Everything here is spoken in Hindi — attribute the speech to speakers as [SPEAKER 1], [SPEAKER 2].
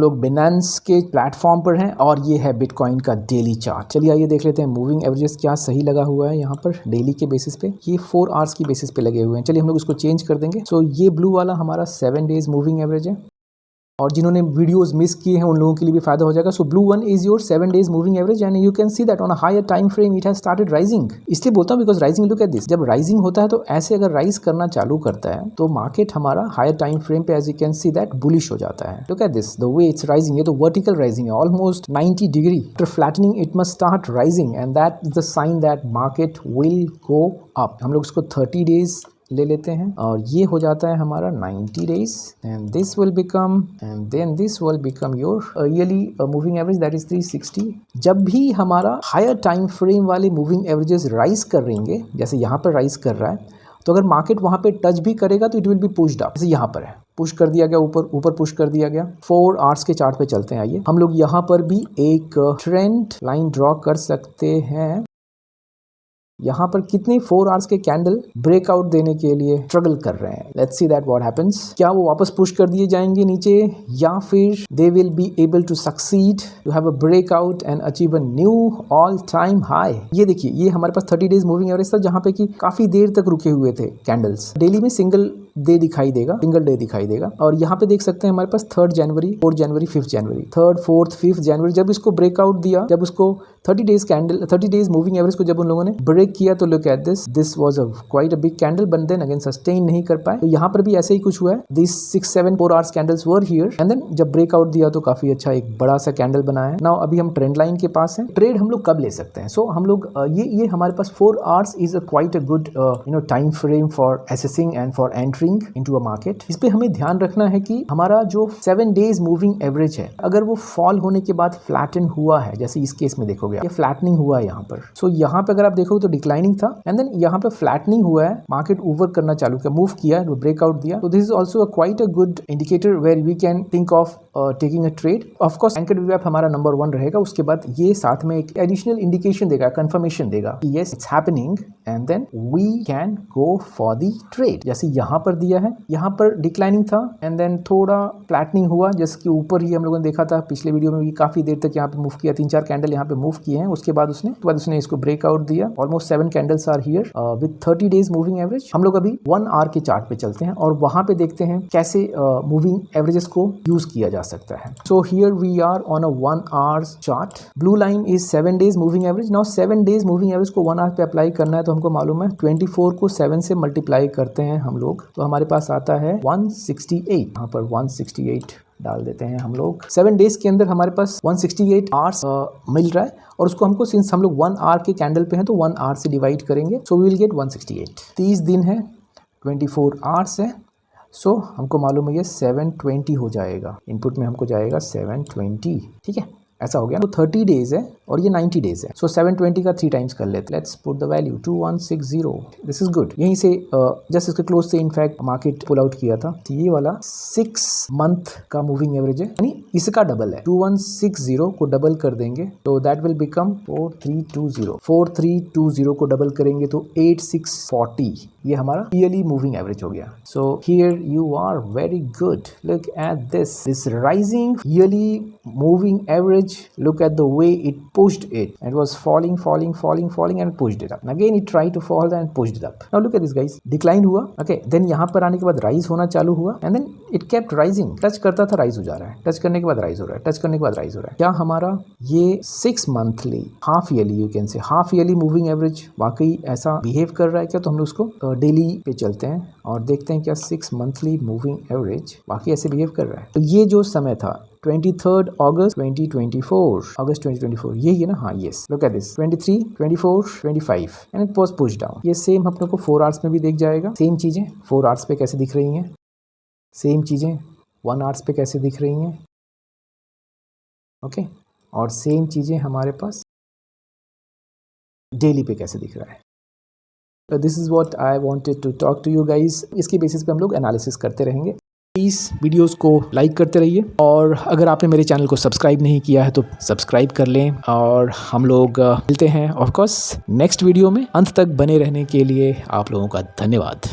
[SPEAKER 1] लोग बिनांस के प्लेटफॉर्म पर हैं और ये है बिटकॉइन का डेली चार्ट। चलिए आइए देख लेते हैं मूविंग एवरेजेस क्या सही लगा हुआ है यहाँ पर डेली के बेसिस पे। ये 4 आवर्स की बेसिस पे लगे हुए हैं। चलिए हम लोग उसको चेंज कर देंगे। सो ये ब्लू वाला हमारा 7 डेज मूविंग एवरेज है और जिन्होंने वीडियोस मिस किए हैं उन लोगों के लिए भी फायदा हो जाएगा। So blue one is your 7 days moving average and you can see that on a higher time frame it has started rising. इसलिए बोलता हूँ because rising, look at this, जब राइजिंग होता है तो ऐसे अगर राइज करना चालू करता है तो मार्केट हमारा हायर टाइम फ्रेम पे as you can see that bullish हो जाता है। Look at this the way it's rising. ये तो वर्टिकल राइजिंग है almost 90 degree. After flattening it must start rising and that is the sign that market will go up. हम लोग इसको 30 डेज ले लेते हैं और ये हो जाता है हमारा 90 days and this will become and then this will become your yearly moving average that is 360। जब भी हमारा हायर टाइम फ्रेम वाले मूविंग एवरेजेस राइज कर रहेंगे, जैसे यहाँ पर राइज कर रहा है, तो अगर मार्केट वहाँ पे टच भी करेगा तो it will be pushed up. जैसे यहाँ पर है, पुश कर दिया गया, ऊपर पुश कर दिया गया। 4 आवर्स के चार्ट पे चलते हैं। आइए हम लोग यहाँ पर भी एक ट्रेंड लाइन ड्रॉ कर सकते हैं। यहाँ पर कितने 4 आवर्स के कैंडल ब्रेकआउट देने के लिए स्ट्रगल कर रहे हैं। Let's see that what happens. क्या वो वापस पुश कर दिए जाएंगे नीचे या फिर they will be able to succeed to have a breakout and achieve a new all time high. ये देखिए, ये हमारे पास 30 डेज मूविंग एवरेज था जहाँ पे कि काफी देर तक रुके हुए थे कैंडल्स। डेली में सिंगल डे दिखाई देगा और यहाँ पे देख सकते हैं हमारे पास 3 जनवरी, 4 जनवरी, 5 जनवरी, 3rd, 4th, 5th जनवरी जब इसको ब्रेकआउट दिया, जब उसको 30 डेज मूविंग एवरेज को जब उन लोगों ने ब्रेक किया तो look at this was a quite a big candle but then again sustain नहीं कर पाए। तो यहाँ पर भी ऐसे ही कुछ हुआ है। This 6-7 4 hours candles were here and then जब ब्रेकआउट दिया तो काफी अच्छा एक बड़ा सा कैंडल बनाया है। नाउ अभी हम ट्रेंड लाइन के पास हैं। ट्रेड हम लोग कब ले सकते हैं? सो हम लोग ये हमारे पास 4 hours is a quite a good time frame for assessing and for entering into a market. इस पे हमें ध्यान रखना है कि हमारा जो 7 डेज मूविंग एवरेज है, अगर वो फॉल होने के बाद फ्लैटन हुआ है, जैसे इस केस में देखोगे ये फ्लैटनिंग हुआ है यहाँ पर। सो यहाँ पे अगर आप देखोगे तो डिक्लाइनिंग था एंड देन यहाँ पे फ्लैटनिंग हुआ है, मार्केट ओवर करना चालू किया, मूव किया, ब्रेकआउट दिया। तो this is also quite a good indicator where we can think of taking a trade. Of course anchor वीवैप हमारा नंबर 1 रहेगा। उसके बाद ये साथ में एक एडिशनल इंडिकेशन देगा, कंफर्मेशन देगा कि yes it's happening and then we can go for the trade. जैसे यहाँ पर दिया है, यहाँ पर डिक्लाइनिंग था एंड देन थोड़ा फ्लैटनिंग हुआ, जिसके ऊपर ही हम लोगों ने देखा था पिछले वीडियो में भी काफी देर तक यहाँ पे मूव किया, 3-4 कैंडल यहाँ पे मूव किए हैं। उसके बाद उसने इसको ब्रेकआउट दिया। Almost 7 candles are here with 30 days moving average. हम लोग अभी 1 आवर के चार्ट पे चलते हैं और वहां पे देखते हैं कैसे मूविंग एवरेजेस को यूज किया जा सकता है। So here we are on a 1 hour chart. Blue line is 7 days moving average. Now 7 days moving average को 1 आवर पे अप्लाई करना है तो हमको मालूम है 24 को 7 से मल्टीप्लाई करते हैं हम लोग, तो हमारे पास आता है 168। यहाँ पर 168 डाल देते हैं हम लोग। 7 डेज के अंदर हमारे पास 168 आवर्स मिल रहा है और उसको हमको, सिंस हम लोग 1 आवर के कैंडल पे हैं तो 1 आवर से डिवाइड करेंगे। So we will get 168। 30 दिन है, 24 आवर्स है। सो हमको मालूम है ये 720 हो जाएगा। इनपुट में हमको जाएगा 720। ठीक है, ऐसा हो गया। तो 30 डेज है और ये 90 डेज है। सो 720 का 3 टाइम्स कर लेते। Let's put the value 2160। This is good. यहीं से जस्ट इसके क्लोज से इनफैक्ट मार्केट पुल आउट किया था। तो ये वाला 6 मंथ का मूविंग एवरेज है, यानी इसका डबल है। 2160 को डबल कर देंगे तो दैट विल बिकम 4320। 4320 को डबल करेंगे तो 8640। ये हमारा ईयरली मूविंग एवरेज हो गया। So here you are very good. Look at this rising yearly moving average. Look at the way it pushed it. It was falling and pushed it up. And again it tried to fall and pushed it up. Now look at this guys, decline हुआ, okay, then यहाँ पर आने के बाद rise होना चालू हुआ and then it kept rising. Touch करता था, rise हो जा रहा है, टच करने के बाद rise हो रहा है, टच करने के बाद rise हो रहा है। क्या हमारा ये 6 monthly half yearly, you can say half yearly moving average वाकई ऐसा बिहेव कर रहा है क्या? तो हम लोग उसको डेली पे चलते हैं और देखते हैं क्या 6 मंथली मूविंग एवरेज वाकई ऐसे बिहेव कर रहा है। तो ये जो समय था 23rd August 2024, August 2024, यही है ना? हाँ, yes. Look at this 23, 24, 25 and it was push down. ये सेम अपने को 4 आवर्स में भी दिख जाएगा। सेम चीजें 4 आवर्स पे कैसे दिख रही हैं, सेम चीजें 1 आवर्स पे कैसे दिख रही हैं, ओके, और सेम चीजें हमारे पास डेली पे कैसे दिख रहा है। This is what I wanted to talk to you guys. इसके बेसिस पे हम लोग एनालिसिस करते रहेंगे। प्लीज़ वीडियोस को लाइक करते रहिए और अगर आपने मेरे चैनल को सब्सक्राइब नहीं किया है तो सब्सक्राइब कर लें और हम लोग मिलते हैं ऑफ कोर्स नेक्स्ट वीडियो में। अंत तक बने रहने के लिए आप लोगों का धन्यवाद।